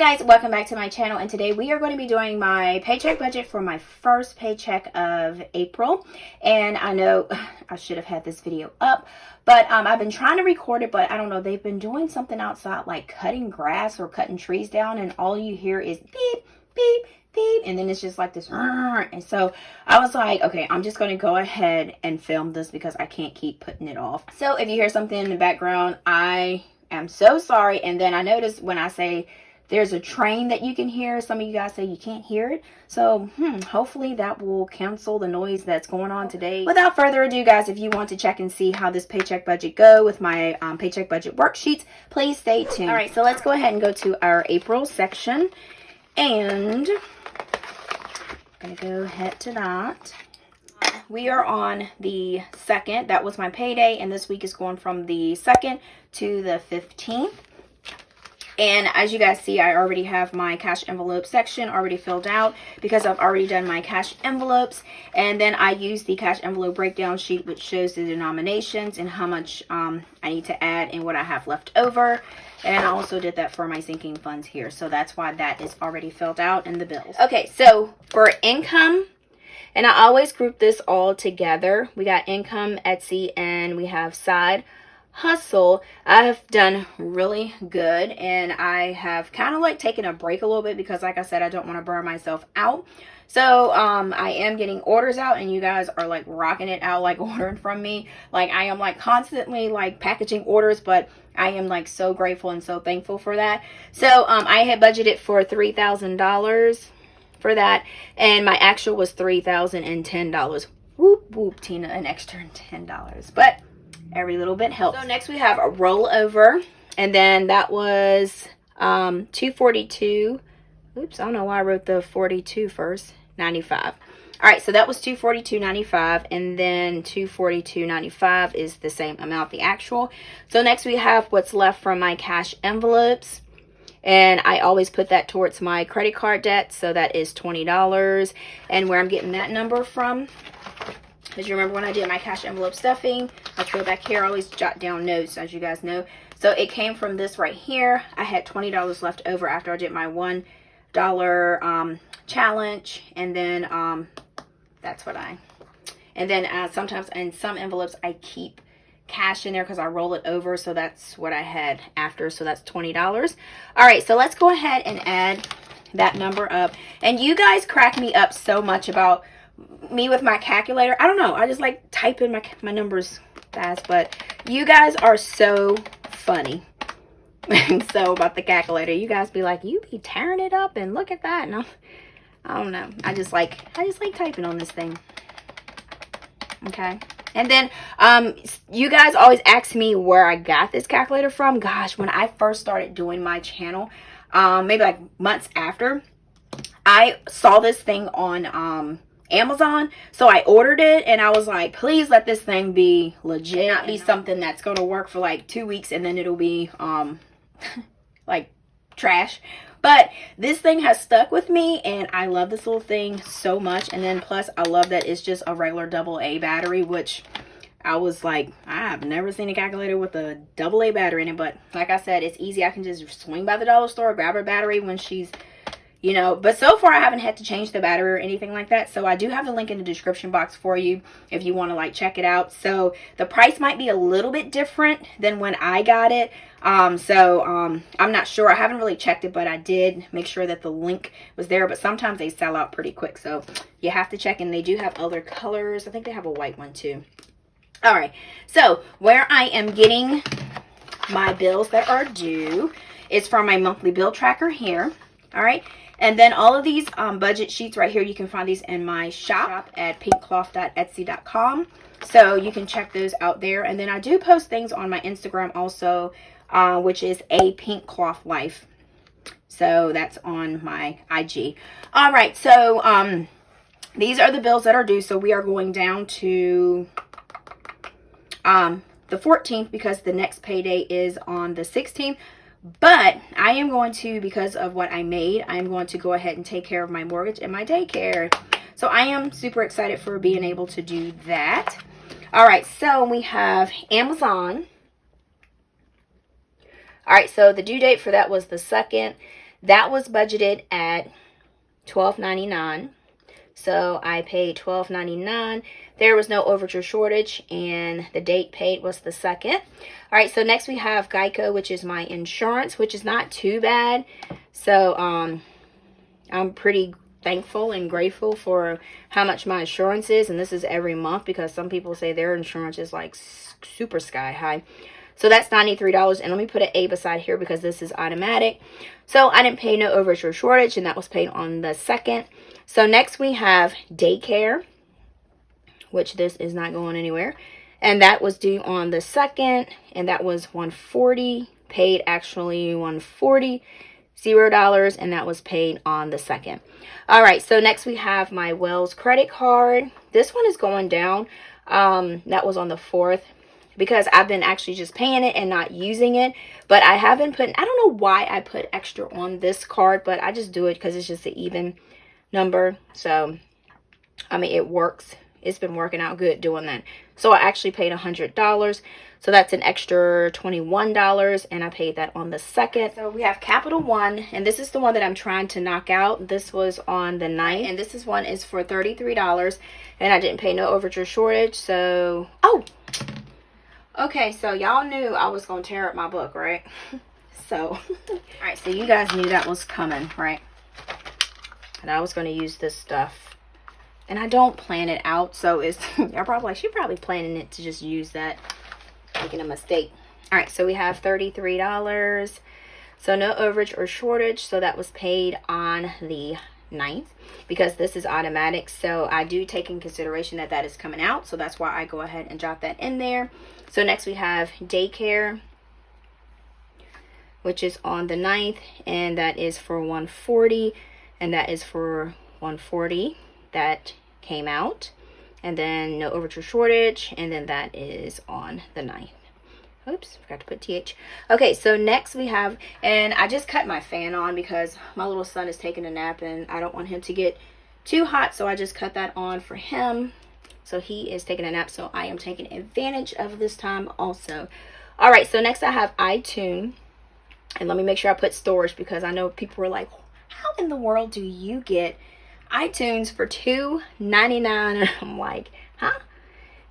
guys, welcome back to my channel, and today we are going to be doing my paycheck budget for my first paycheck of April. And I know I should have had this video up, but I've been trying to record it, but I don't know, they've been doing something outside like cutting grass or cutting trees down, and all you hear is beep, beep, beep, and then it's just like this. And so I was like, okay, I'm just going to go ahead and film this because I can't keep putting it off. So if you hear something in the background, I am so sorry. And then I noticed when I say there's a train that you can hear, some of you guys say you can't hear it. So hopefully that will cancel the noise that's going on today. Without further ado, guys, if you want to check and see how this paycheck budget go with my paycheck budget worksheets, please stay tuned. All right, so let's go ahead and go to our April section, and I'm gonna go ahead to that. We are on the 2nd. That was my payday, and this week is going from the 2nd to the 15th. And as you guys see, I already have my cash envelope section already filled out because I've already done my cash envelopes. And then I use the cash envelope breakdown sheet, which shows the denominations and how much I need to add and what I have left over. And I also did that for my sinking funds here. So that's why that is already filled out in the bills. Okay, so for income, and I always group this all together. We got income, Etsy, and we have side hustle. I have done really good, and I have kind of like taken a break a little bit because, like I said, I don't want to burn myself out. So I am getting orders out, and you guys are like rocking it out, like ordering from me. Like I am like constantly like packaging orders, but I am like so grateful and so thankful for that. So I had budgeted for $3,000 for that, and my actual was $3,010. Whoop whoop, Tina, an extra $10, but every little bit helps. So next we have a rollover, and then that was $242. Oops, I don't know why I wrote the 42 first. 95. All right, so that was $242.95, and then $242.95 is the same amount, the actual. So next we have what's left from my cash envelopes, and I always put that towards my credit card debt, so that is $20. And where I'm getting that number from, because you remember when I did my cash envelope stuffing, let's go back here. I always jot down notes, as you guys know. So it came from this right here. I had $20 left over after I did my $1 challenge, and then that's what and then sometimes in some envelopes I keep cash in there because I roll it over, so that's what I had after, so that's $20. All right, so let's go ahead and add that number up. And you guys crack me up so much about me with my calculator. I don't know, I just like typing my numbers fast, but you guys are so funny. So about the calculator, you guys be like, you be tearing it up and look at that, and I don't know, I just like typing on this thing. Okay, and then you guys always ask me where I got this calculator from. Gosh, when I first started doing my channel, maybe like months after, I saw this thing on Amazon, so I ordered it, and I was like, please let this thing be legit, not be something that's going to work for like 2 weeks and then it'll be like trash. But this thing has stuck with me, and I love this little thing so much. And then plus I love that it's just a regular AA battery, which I was like, I've never seen a calculator with a AA battery in it. But like I said, it's easy. I can just swing by the dollar store, grab her battery when she's, you know, but so far I haven't had to change the battery or anything like that. So I do have the link in the description box for you if you want to like check it out. So the price might be a little bit different than when I got it. I'm not sure. I haven't really checked it, but I did make sure that the link was there. But sometimes they sell out pretty quick, so you have to check. And they do have other colors. I think they have a white one too. All right, so where I am getting my bills that are due is from my monthly bill tracker here. All right, and then all of these budget sheets right here, you can find these in my shop at pinkcloth.etsy.com. So you can check those out there. And then I do post things on my Instagram also, which is a Pink Cloth Life. So that's on my IG. All right, so these are the bills that are due. So we are going down to the 14th because the next payday is on the 16th. But I am going to, because of what I made, I'm going to go ahead and take care of my mortgage and my daycare. So I am super excited for being able to do that. All right, so we have Amazon. All right, so the due date for that was the 2nd. That was budgeted at $12.99. So I paid $12.99. There was no overage or shortage, and the date paid was the 2nd. All right, so next we have Geico, which is my insurance, which is not too bad. So I'm pretty thankful and grateful for how much my insurance is, and this is every month because some people say their insurance is like super sky high. So that's $93, and let me put an A beside here because this is automatic. So I didn't pay no overage or shortage, and that was paid on the 2nd. So next we have Daycare, which this is not going anywhere, and that was due on the 2nd, and that was $140, paid actually $140, $0, and that was paid on the 2nd. All right, so next we have my Wells credit card. This one is going down. That was on the 4th. Because I've been actually just paying it and not using it. But I have been putting, I don't know why I put extra on this card, but I just do it because it's just an even number. So, I mean, it works. It's been working out good doing that. So I actually paid $100. So that's an extra $21, and I paid that on the 2nd. So we have Capital One, and this is the one that I'm trying to knock out. This was on the 9th, and this one is for $33, and I didn't pay no overage or shortage. So, oh! Okay, so y'all knew I was going to tear up my book, right? So, alright, so you guys knew that was coming, right? And I was going to use this stuff. And I don't plan it out, so it's, y'all probably like, she's probably planning it to just use that. Making a mistake. Alright, so we have $33. So no overage or shortage, so that was paid on the 9th. Because this is automatic, so I do take in consideration that that is coming out. So that's why I go ahead and drop that in there. So next we have Daycare, which is on the 9th, and that is for $140, and that is for $140 that came out, and then no overage or shortage, and then that is on the 9th. Oops, forgot to put TH. Okay, so next we have, and I just cut my fan on because my little son is taking a nap and I don't want him to get too hot, so I just cut that on for him. So he is taking a nap, so I am taking advantage of this time also. All right, so next I have iTunes, and let me make sure I put storage because I know people were like, how in the world do you get iTunes for $2.99? And I'm like, huh?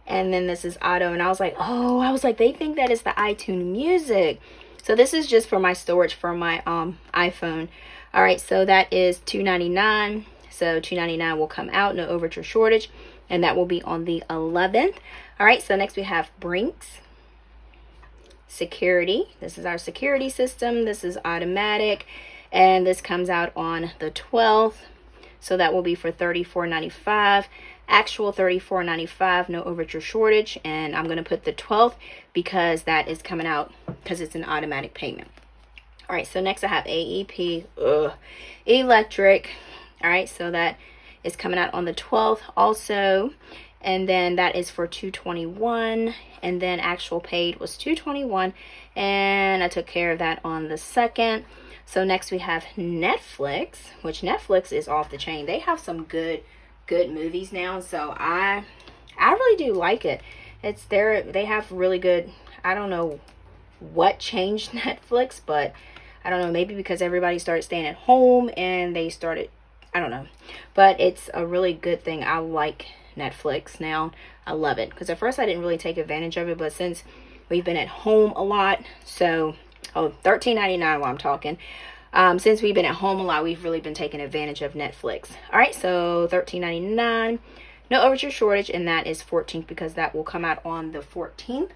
And then this is auto, and I was like, oh, I was like, they think that is the iTunes music. So this is just for my storage for my iPhone. All right, so that is $2.99. So $2.99 will come out, no overage or shortage, and that will be on the 11th. All right, so next we have Brinks Security. This is our security system. This is automatic, and this comes out on the 12th. So that will be for $34.95. Actual $34.95, no overage or shortage, and I'm going to put the 12th because that is coming out because it's an automatic payment. All right, so next I have Aep Electric. All right, so that is coming out on the 12th also, and then that is for $221, and then actual paid was $221, and I took care of that on the 2nd. So next we have Netflix, which Netflix is off the chain. They have some good movies now, so I really do like it. It's they have really good, I don't know what changed Netflix, but I don't know, maybe because everybody started staying at home and they started, I don't know, but it's a really good thing. I like Netflix now. I love it because at first I didn't really take advantage of it, but since we've been at home a lot, so $13.99 while I'm talking. Since we've been at home a lot, we've really been taking advantage of Netflix. All right, so $13.99, no overage or shortage, and that is 14th because that will come out on the 14th.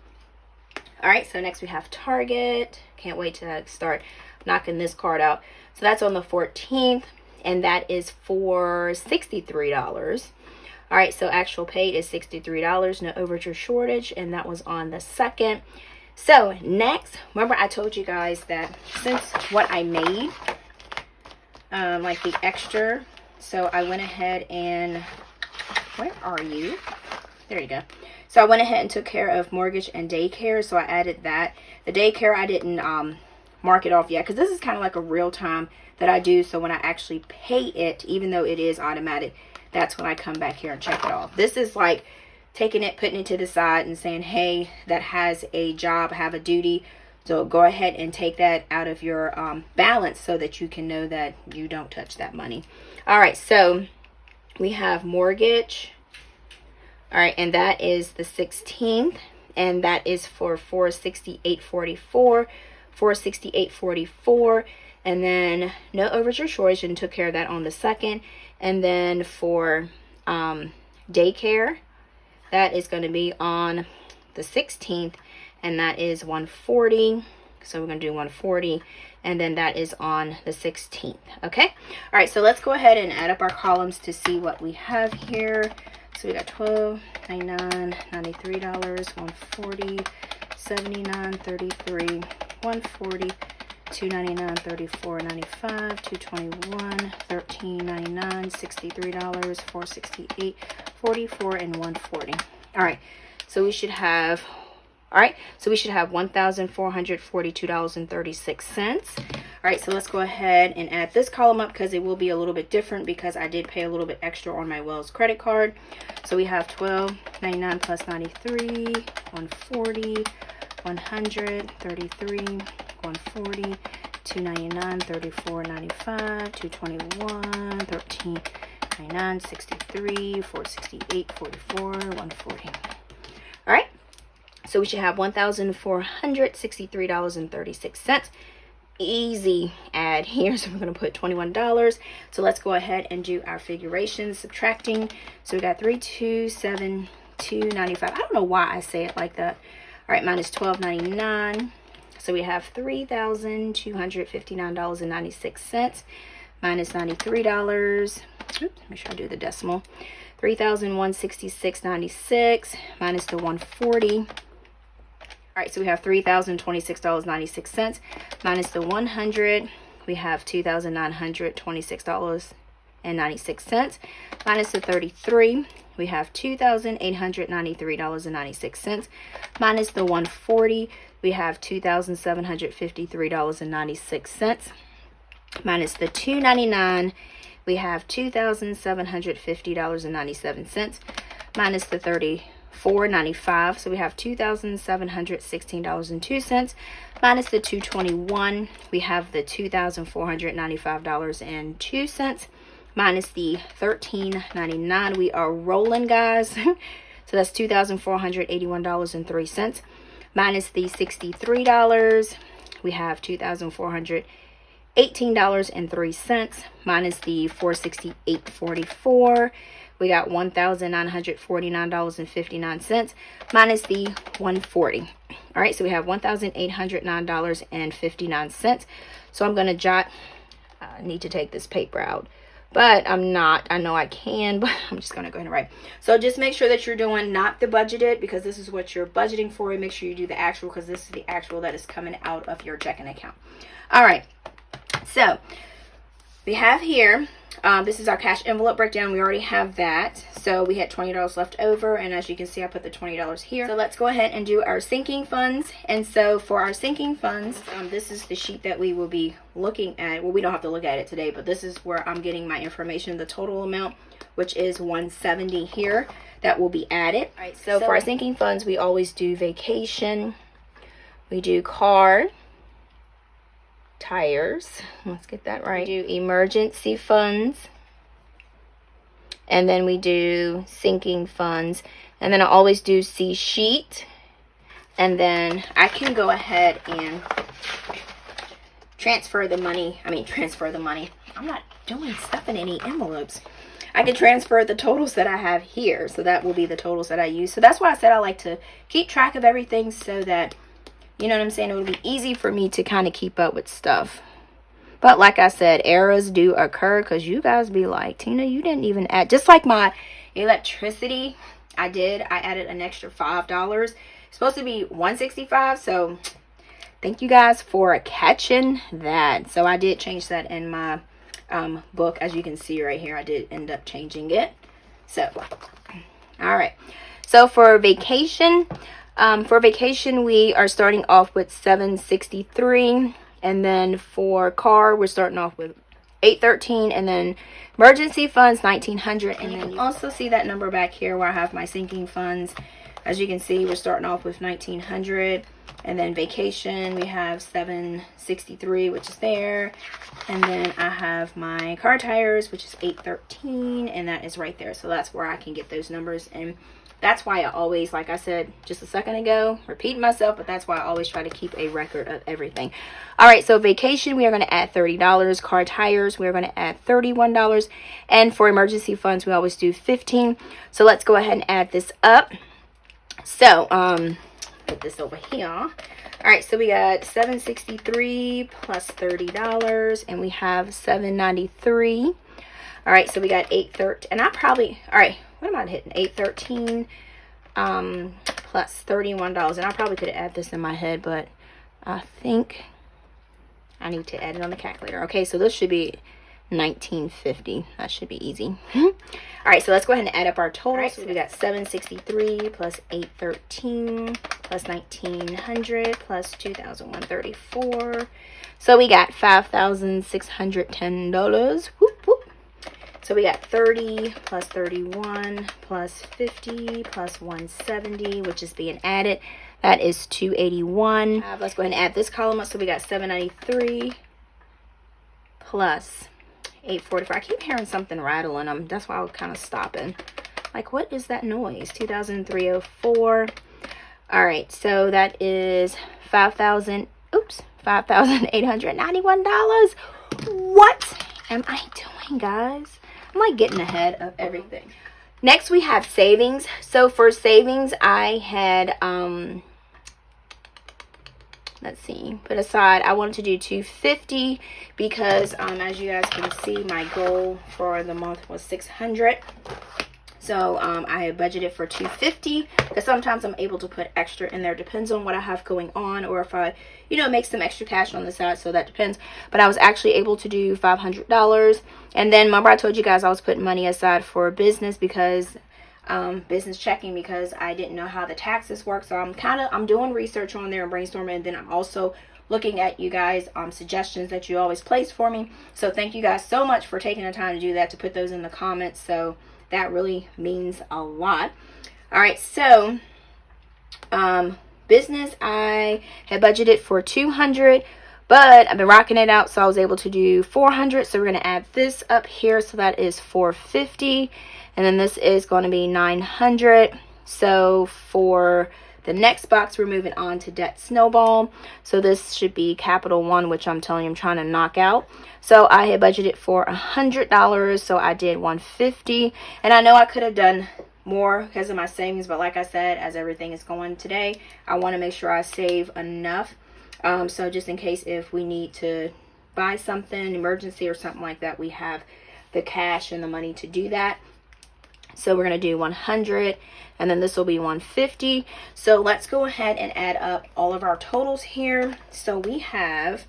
All right, so next we have Target. Can't wait to start knocking this card out. So that's on the 14th, and that is for $63. All right, so actual paid is $63, no overage or shortage, and that was on the 2nd. So next, remember I told you guys that since what I made, like the extra, so I went ahead and, where are you? There you go. So I went ahead and took care of mortgage and daycare, so I added that. The daycare I didn't mark it off yet because this is kind of like a real time that I do, so when I actually pay it, even though it is automatic, that's when I come back here and check it off. This is like taking it, putting it to the side and saying, hey, that has a job, I have a duty So go ahead and take that out of your balance so that you can know that you don't touch that money. All right, so we have mortgage. All right, and that is the 16th, and that is for $468.44, $468.44, and then no overage or shortage, and took care of that on the 2nd. And then for daycare, that is going to be on the 16th, and that is $140. So we're going to do $140, and then that is on the 16th. Okay. All right. So let's go ahead and add up our columns to see what we have here. So we got $12.99, $93, $140, $79, $33, $140, $2.99, $34.95, $2.21, $13.99, $63, $4.68, $44, and $140. All right. So we should have. All right, so we should have $1,442.36. All right, so let's go ahead and add this column up because it will be a little bit different because I did pay a little bit extra on my Wells credit card. So we have $12.99 plus 93, $140, $100, $33, $140, $2.99, $34.95, $2.21, $13.99, $63, $4.68, $44, $140. All right. So we should have $1,463.36. Easy add here. So we're going to put $21. So let's go ahead and do our figuration, subtracting. So we got 327,295. I don't know why I say it like that. All right, minus $12.99. So we have $3,259.96 minus $93. Oops, make sure I do the decimal. $3,166.96 minus the $140. All right, so we have $3,026.96 minus the $100. We have $2,926.96 minus the $33. We have $2,893.96 minus the $140. We have $2,753.96 minus the $299. We have $2,750.97 minus the $34.95. So we have $2,716.02 minus the $221. We have the $2,495.02 minus the $13.99. We are rolling, guys. So that's $2,481.03 minus the $63. We have $2,418.03 minus the $468.44. We got $1,949.59 minus the $140. All right, so we have $1,809.59. So I'm going to jot, I need to take this paper out, but I'm not. I know I can, but I'm just going to go ahead and write. So just make sure that you're doing not the budgeted, because this is what you're budgeting for. And make sure you do the actual, because this is the actual that is coming out of your checking account. All right, so we have here, this is our cash envelope breakdown. We already have that. So we had $20 left over, and as you can see, I put the $20 here. So let's go ahead and do our sinking funds. And so for our sinking funds, this is the sheet that we will be looking at. Well, we don't have to look at it today, but this is where I'm getting my information, the total amount, which is $170 here, that will be added. All right, so for our sinking funds, we always do vacation, we do car, tires, let's get that right, we do emergency funds, and then we do sinking funds, and then I always do C sheet, and then I can go ahead and transfer the money. I'm not doing stuff in any envelopes. I can transfer the totals that I have here, so that will be the totals that I use. So that's why I said I like to keep track of everything, so that, you know what I'm saying, it would be easy for me to kind of keep up with stuff. But like I said, errors do occur, because you guys be like, Tina, you didn't even add. Just like my electricity, I added an extra $5. It's supposed to be $165, so thank you guys for catching that. So I did change that in my book. As you can see right here, I did end up changing it. So, all right. So for vacation, we are starting off with $763, and then for car, we're starting off with $813, and then emergency funds $1,900, and then you also see that number back here where I have my sinking funds. As you can see, we're starting off with $1,900. And then vacation, we have $763, which is there. And then I have my car tires, which is $813, and that is right there. So that's where I can get those numbers. And that's why I always, like I said just a second ago, repeating myself, but that's why I always try to keep a record of everything. All right, so vacation, we are going to add $30. Car tires, we're going to add $31. And for emergency funds, we always do $15. So let's go ahead and add this up. So, put this over here. All right, so we got $763 plus $30, and we have $793. All right, so we got $813, and I probably, all right, what am I hitting? $813 plus $31, and I probably could add this in my head, but I think I need to add it on the calculator. Okay, so this should be $19.50. That should be easy. All right, so let's go ahead and add up our total. Right, so we got $763 plus $813 plus $1,900 plus $2,134. So we got $5,610. Whoop, whoop. So we got 30 plus 31 plus 50 plus 170, which is being added. That is 281. Let's go ahead and add this column up. So we got 793 plus 844. I keep hearing something rattling them. That's why I was kind of stopping. Like, what is that noise? 2,304. All right, so that is $5,891. What am I doing, guys? I'm like getting ahead of everything. Next, we have savings. So for savings, I had let's see, put aside, I wanted to do $250 because as you guys can see, my goal for the month was $600. So I had budgeted for $250 because sometimes I'm able to put extra in there. Depends on what I have going on, or if I, you know, make some extra cash on the side. So that depends. But I was actually able to do $500. And then remember I told you guys I was putting money aside for business because business checking, because I didn't know how the taxes work. So I'm doing research on there and brainstorming, and then I'm also looking at you guys suggestions that you always place for me. So thank you guys so much for taking the time to do that, to put those in the comments. So that really means a lot. All right, so business, I had budgeted for $200, but I've been rocking it out, so I was able to do $400. So we're going to add this up here, so that is $450, and then this is going to be $900. So for the next box, we're moving on to debt snowball. So this should be capital one, which I'm telling you I'm trying to knock out. So I had budgeted for $100, so I did $150. And I know I could have done more because of my savings, but like I said, as everything is going today, I want to make sure I save enough. So just in case if we need to buy something, emergency or something like that, we have the cash and the money to do that. So we're going to do 100, and then this will be 150. So let's go ahead and add up all of our totals here. So we have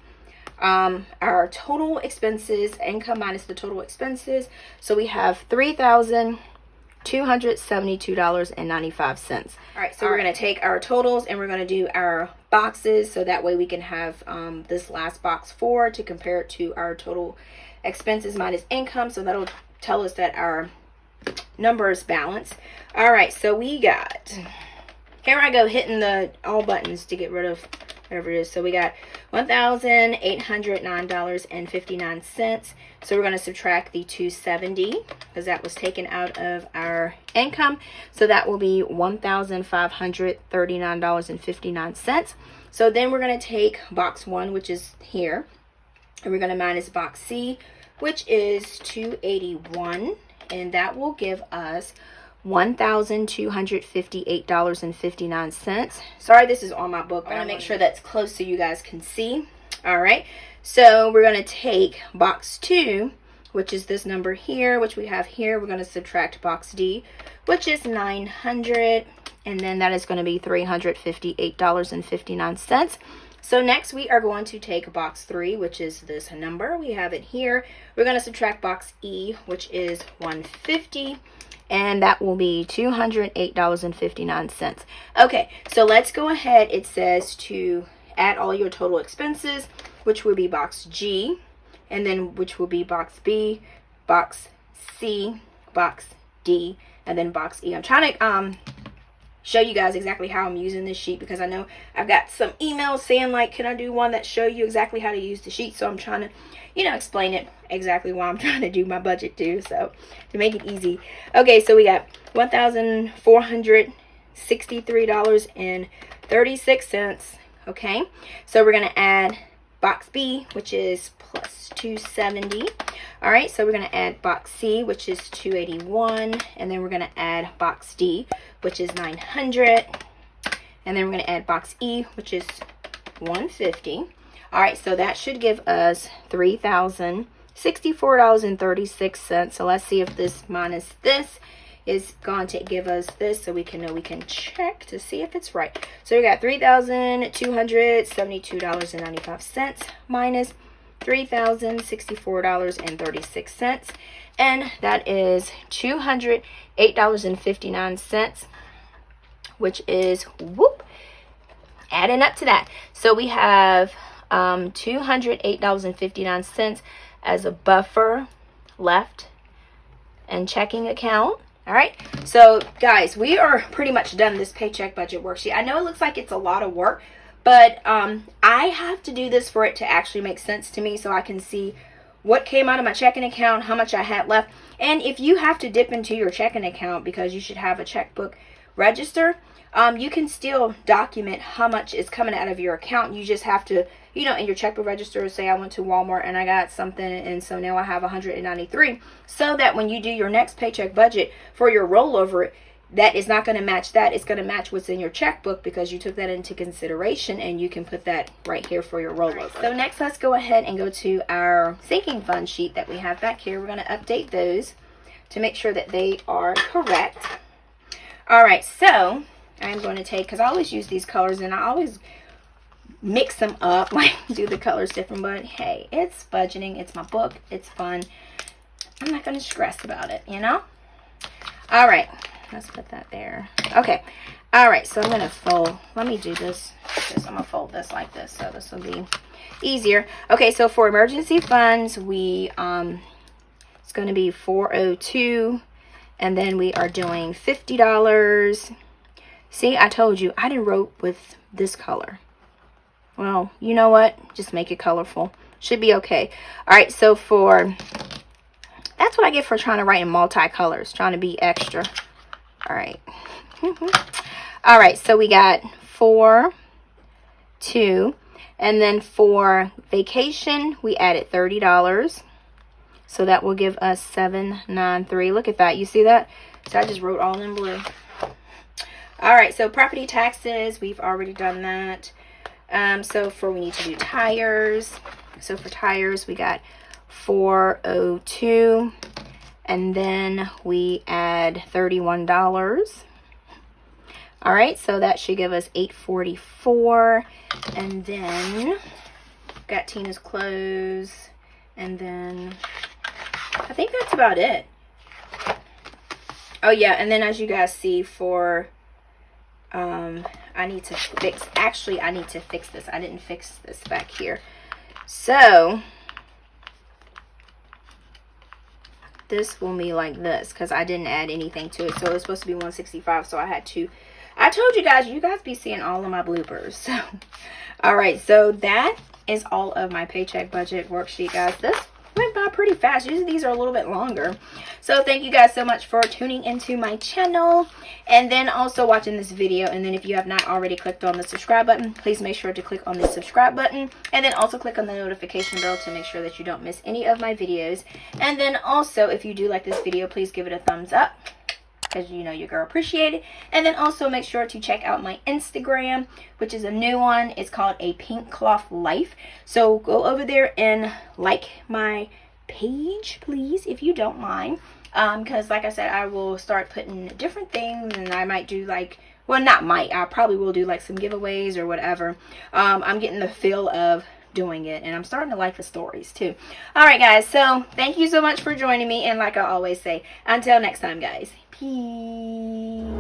our total expenses, income minus the total expenses. So we have $3,272.95. All right, so we're going to take our totals and we're going to do our boxes, so that way we can have this last box 4 to compare it to our total expenses minus income. So that'll tell us that our numbers balance. All right, so we got, here I go hitting the all buttons to get rid of whatever it is. So we got $1,809.59. So we're going to subtract the $270 because that was taken out of our income. So that will be $1,539.59. So then we're going to take box 1, which is here, and we're going to minus box C, which is $281. And that will give us $1,258.59. Sorry, this is on my book, but I want to make sure that's close so you guys can see. All right, so we're going to take box 2, which is this number here, which we have here. We're going to subtract box D, which is $900, and then that is going to be $358.59. So next we are going to take box 3, which is this number. We have it here. We're going to subtract box E, which is $150, and that will be $208.59. Okay, so let's go ahead. It says to add all your total expenses, which will be box G, and then which will be box B, box C, box D, and then box E. I'm trying to show you guys exactly how I'm using this sheet, because I know I've got some emails saying like, can I do one that show you exactly how to use the sheet? So I'm trying to, you know, explain it exactly why I'm trying to do my budget too, so to make it easy. Okay, so we got $1,463.36. Okay, so we're gonna add box B, which is plus 270. All right, so we're going to add box C, which is 281, and then we're going to add box D, which is 900, and then we're going to add box E, which is 150. All right, so that should give us $3,064.36. So let's see if this minus this is going to give us this, so we can know, we can check to see if it's right. So we got $3,272.95 minus $3,064.36, and that is $208.59, which is whoop, adding up to that. So we have $208.59 as a buffer left and checking account. All right, so guys, we are pretty much done this paycheck budget worksheet. I know it looks like it's a lot of work, but I have to do this for it to actually make sense to me, so I can see what came out of my checking account, how much I had left. And if you have to dip into your checking account, because you should have a checkbook register, you can still document how much is coming out of your account. You just have to, you know, in your checkbook register, say I went to Walmart and I got something, and so now I have 193, so that when you do your next paycheck budget for your rollover, that is not going to match that. It's going to match what's in your checkbook, because you took that into consideration, and you can put that right here for your rollover. So next, let's go ahead and go to our sinking fund sheet that we have back here. We're going to update those to make sure that they are correct. All right, so I'm going to take, because I always use these colors and I always mix them up, like do the colors different, but hey, it's budgeting, it's my book, it's fun. I'm not going to stress about it, you know? All right, let's put that there. Okay, all right, so I'm going to fold. Let me do this. I'm going to fold this like this, so this will be easier. Okay, so for emergency funds, we it's going to be 402, and then we are doing $50. See, I told you I didn't wrote with this color. Well, you know what? Just make it colorful. Should be okay. All right, so for, that's what I get for trying to write in multicolors, trying to be extra. All right. All right, so we got 4, 2, and then for vacation, we added $30. So that will give us 793. Look at that. You see that? So I just wrote all in blue. All right, so property taxes, we've already done that. So we need to do tires. So for tires, we got 402, and then we add $31. All right, so that should give us 844, and then got Tina's clothes, and then I think that's about it. Oh yeah, and then as you guys see, for I need to fix, actually I need to fix this. I didn't fix this back here. So this will be like this, because I didn't add anything to it. So it's supposed to be 165, so I had to, I told you guys be seeing all of my bloopers. So all right, so that is all of my paycheck budget worksheet, guys. This went by pretty fast. Usually these are a little bit longer. So thank you guys so much for tuning into my channel, and then also watching this video. And then if you have not already clicked on the subscribe button, please make sure to click on the subscribe button, and then also click on the notification bell to make sure that you don't miss any of my videos. And then also, if you do like this video, please give it a thumbs up, because you know your girl appreciate it. And then also make sure to check out my Instagram, which is a new one. It's called A Pink Cloth Life. So go over there and like my page, please, if you don't mind, because like I said, I will start putting different things, and I might do like, well, not might, I probably will do like some giveaways or whatever. I'm getting the feel of doing it, and I'm starting to like the stories too. All right guys, so thank you so much for joining me, and like I always say, until next time guys, peace.